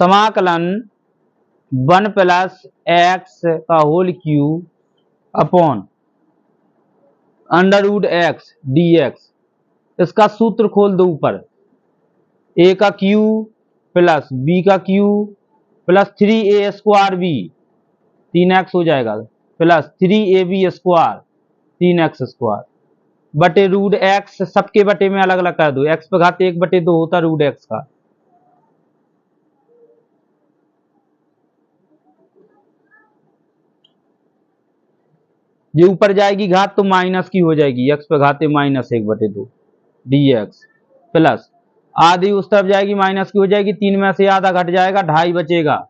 समाकलन 1 plus x का whole cube upon under root x d x. इसका सूत्र खोल दो ऊपर, ए का क्यूब प्लस बी का cube plus 3a square b 3x हो जाएगा plus 3ab square 3x square बटे रूट एक्स। सबके बटे में अलग अलग कर दो, एक्स पे घात 1/2 होता रूट एक्स का। ये ऊपर जाएगी घात तो माइनस की हो जाएगी, एक्स पे घाते -1/2 dx प्लस आधी उस तरफ जाएगी माइनस की हो जाएगी, 3 में से आधा घट जाएगा 2.5 बचेगा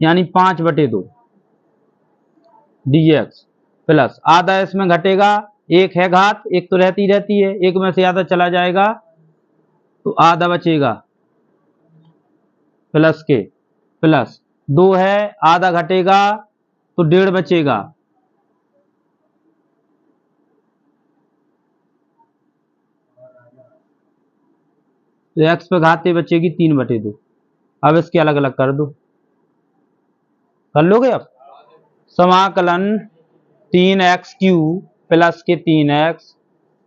यानी 5/2 dx प्लस आधा इसमें घटेगा, एक है घात, एक तो रहती है, एक में से आधा चला जाएगा तो आधा बचेगा प्लस के प्लस 2 है, आधा घटेगा तो 1.5 बचेगा। तो एक्स पे घाते बचेगी 3/2। अब इसके अलग अलग कर दो, कर लोगे अब। समाकलन 3x क्यूब प्लस के 3x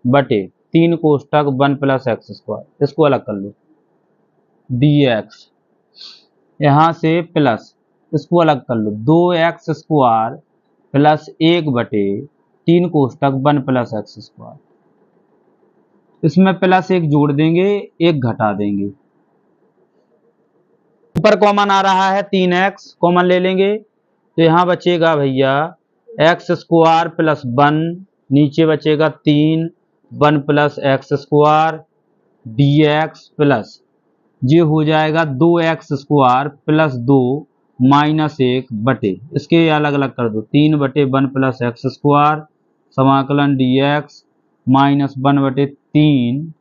बटे 3 कोष्टक 1 प्लस एक्स स्क्वायर, इसको अलग कर लो dx, यहां से प्लस इसको अलग कर लो 2x square plus 1/3 कोष्टक 1 plus x square. इसमें प्लस 1 जोड़ देंगे, 1 घटा देंगे। ऊपर कॉमन आ रहा है 3x, कॉमन ले लेंगे तो यहां बचेगा भैया एक्स स्क्वायर प्लस 1, नीचे बचेगा 3 1 plus x square dx plus ये हो जाएगा 2x स्क्वायर प्लस 2 माइनस 1 बटे, इसके अलग अलग कर दो 3/1 प्लस एक्स स्क्वायर समाकलन dx minus 1/3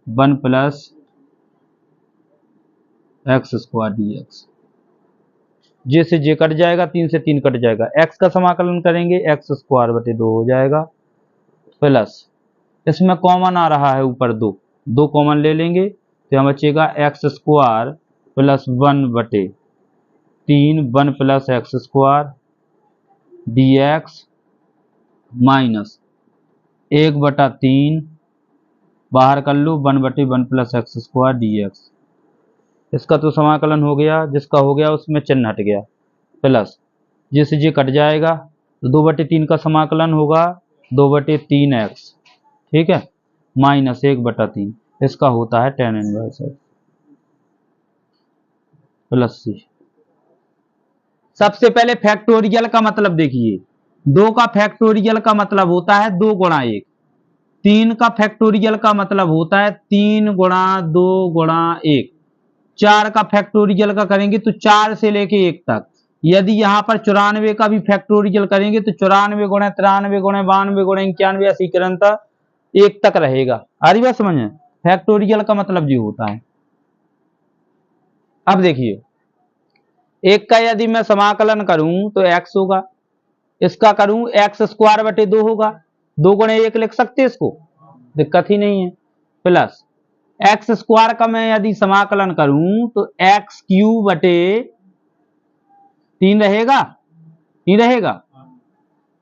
1 plus x square dx। जे से जे कट जाएगा, 3 से 3 कट जाएगा, x का समाकलन करेंगे एक्स स्क्वायर बटे 2 हो जाएगा प्लस इसमें कॉमन आ रहा है ऊपर 2 कॉमन ले लेंगे तो यहाँ बचेगा x square plus 1/3 1 plus x square dx minus 1/3 बाहर कर लो 1/1 प्लस एक्स स्क्वायर dx। इसका तो समाकलन हो गया, जिसका हो गया उसमें चिन्ह हट गया प्लस जैसे जे कट जाएगा तो 2/3 का समाकलन होगा 2/3x, ठीक है, माइनस 1/3, इसका होता है tan इनवर्स प्लस सी। सबसे पहले फैक्टोरियल का मतलब देखिए, 2 का फैक्टोरियल का मतलब होता है 2 गुणा 1, 3 का फैक्टोरियल का मतलब होता है 3 गुणा 2 गुणा 1, 4 का फैक्टोरियल का करेंगे तो 4 से लेके 1 तक। यदि यहाँ पर 94 का भी फैक्टोरियल करेंगे तो 94 गुणे 93 गुणे 92 गुणे 91 ऐसी क्रमता 1 तक रहेगा। आ रही बात समझ में? फैक्टोरियल का मतलब ये होता है। अब देखिए, 1 का यदि मैं समाकलन करूं तो x होगा, इसका करूं एक्स स्क्वायर बटे 2 होगा, 2 गुणे 1 लिख सकते इसको, दिक्कत ही नहीं है, प्लस एक्स स्क्वायर का मैं यदि समाकलन करूं तो एक्स क्यूब बटे 3 रहेगा, 3 रहेगा,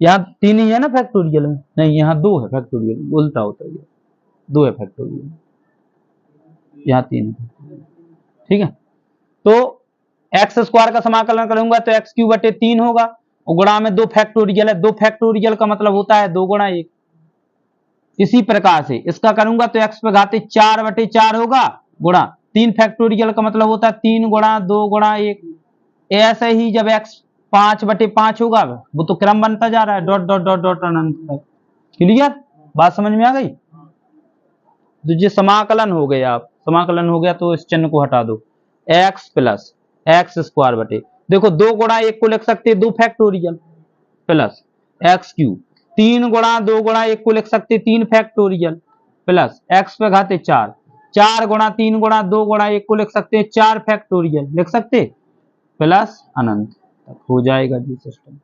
यहाँ 3 ही है ना फैक्टोरियल में, नहीं यहाँ 2 है फैक्टोरियल, उल्टा होता है, 2 है फैक्टोरियल, यहाँ 3 है, ठीक है। तो एक्स स्क्वायर का समाकलन करूंगा तो एक्स क्यूब बटे 3 होगा, और गुणा में 2 फैक्टोरियल है, 2 फैक्टोरियल का मतलब होता है 2 गुणा 1। इसी प्रकार से इसका करूंगा तो एक्स पे घाते 4/4 होगा, गुणा 3 फैक्टोरियल का मतलब होता है 3 गुणा 2 गुणा 1। ऐसे ही जब एक्स 5/5 होगा, वो तो क्रम बनता जा रहा है, डॉट डॉट डॉट डॉट अनंत तक। क्लियर? बात समझ में आ गई? तो ये समाकलन हो गया, आप समाकलन हो गया तो इस चिन्ह को हटा दो, एक्स प्लस एक्स स्क्वायर बटे, देखो 2 गुणा 1 को लिख सकते हैं 2 फैक्टोरियल प्लस एक्स क्यूब, 3 गुणा 2 गुणा 1 को लिख सकते 3 फैक्टोरियल प्लस एक्स पे घाते 4, 4 गुणा 3 गुणा 2 गुणा 1 को लिख सकते 4 फैक्टोरियल लिख सकते प्लस अनंत तक हो जाएगा जी सिस्टम।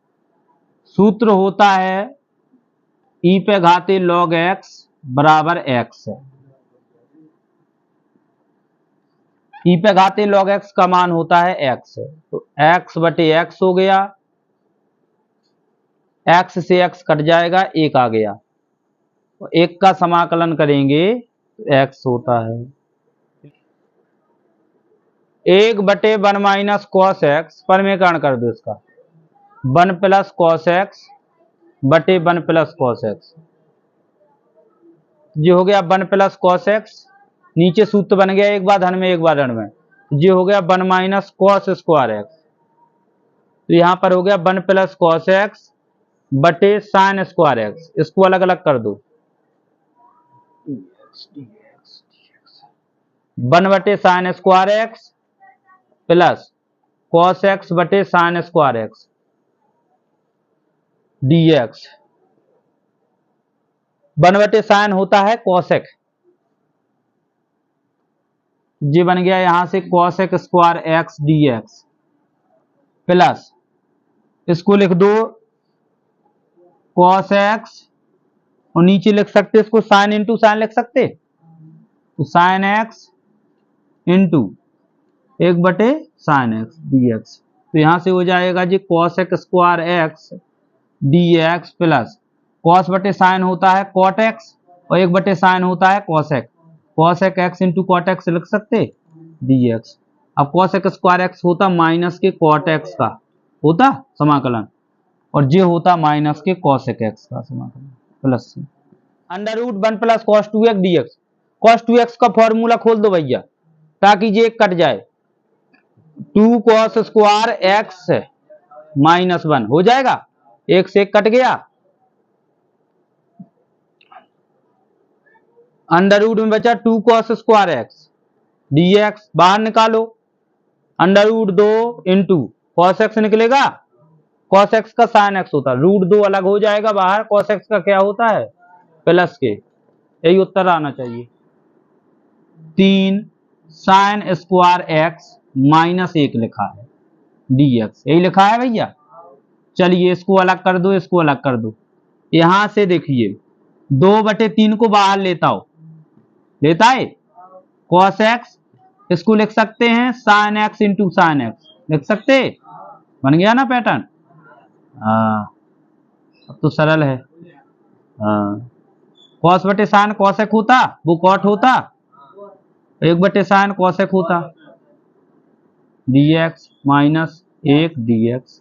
सूत्र होता है ई पे घाते log x बराबर x है। ई पे घाते log x का मान होता है x, तो x बटे x हो गया, x से x कट जाएगा, 1 आ गया, तो 1 का समाकलन करेंगे तो x होता है 1 बटे 1 माइनस कॉस एक्स, परमीकरण कर दो इसका, 1 प्लस कॉस एक्स बटे 1 प्लस कॉस एक्स, ये हो गया 1 प्लस कॉस एक्स, नीचे सूत्र बन गया एक बार धन में एक बार ऋण में, ये हो गया 1 माइनस कॉस स्क्वायर एक्स, तो यहां पर हो गया 1 प्लस कॉस एक्स बटे साइन स्क्वायर एक्स, इसको अलग अलग कर दो, 1 बटे sine square x plus cos x बटे साइन स्क्वायर एक्स dx, 1 बटे साइन होता है कॉसेक, ये बन गया यहां से cosec square x dx plus इसको लिख दो कॉस एक्स, और नीचे लिख सकते इसको साइन इंटू साइन लिख सकते, तो साइन एक्स इंटू 1 बटे साइन एक्स dx, तो यहां से हो जाएगा जी cosec square x dx plus cos बटे साइन होता है कॉट एक्स और 1 बटे साइन होता है cosec, cosec x into cot x लिख सकते dx। अब कॉसेक स्क्वायर एक्स होता माइनस के कॉट एक्स का होता समाकलन, और ये होता माइनस के कॉसेक एक्स का समाकलन plus under root 1 plus cos 2x dx, cos 2x का फॉर्मूला खोल दो भैया ताकि ये कट जाए, 2 कॉस स्क्वायर एक्स माइनस 1 हो जाएगा, 1 से 1 कट गया, अंडर रूट में बचा 2 कॉस स्क्वायर एक्स dx, बाहर निकालो, under root 2 into cos x निकलेगा, कॉस एक्स का साइन एक्स होता है, रूट 2 अलग हो जाएगा बाहर, कॉस एक्स का क्या होता है प्लस के, यही उत्तर आना चाहिए, 3 साइन स्क्वायर एक्स माइनस 1 लिखा है dx, यही लिखा है भैया। चलिए इसको अलग कर दो, इसको अलग कर दो, यहां से देखिए 2 बटे 3 को बाहर लेता हो, लेता है कॉस एक्स, इसको लिख सकते हैं sine x into sine x लिख सकते, बन गया ना पैटर्न, हाँ अब तो सरल है, हाँ कॉस बटे साइन कॉसेक होता वो कॉट होता, 1 बटे साइन कॉसेक होता dx माइनस 1 dx,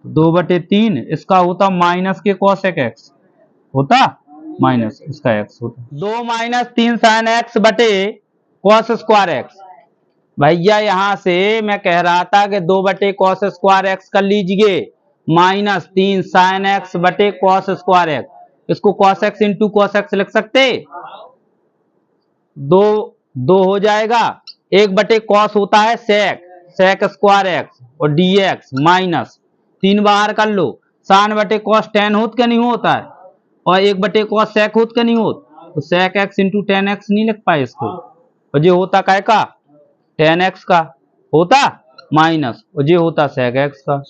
2 बटे 3 इसका होता माइनस के कॉसेक एक्स होता माइनस इसका एक्स होता, 2 माइनस 3 साइन एक्स बटे कॉस स्क्वायर एक्स, भैया यहां से मैं कह रहा था कि 2 बटे कॉस स्क्वायर एक्स कर लीजिए माइनस 3 साइन एक्स बटे कॉस स्क्वायर एक्स, इसको cos x into cos x लिख सकते, 2 हो जाएगा, 1 बटे कॉस होता है सेक, सेक स्क्वायर एक्स और dx माइनस 3 बाहर कर लो, साइन बटे कॉस टेन होत क्या नहीं होता है, और 1 बटे कॉस सेक होत क्या नहीं होत, तो sec x into tan x नहीं लिख पाए इसको, और ये होता काय का टेन एक्स का होता माइनस, और ये होता सेक एक्स का।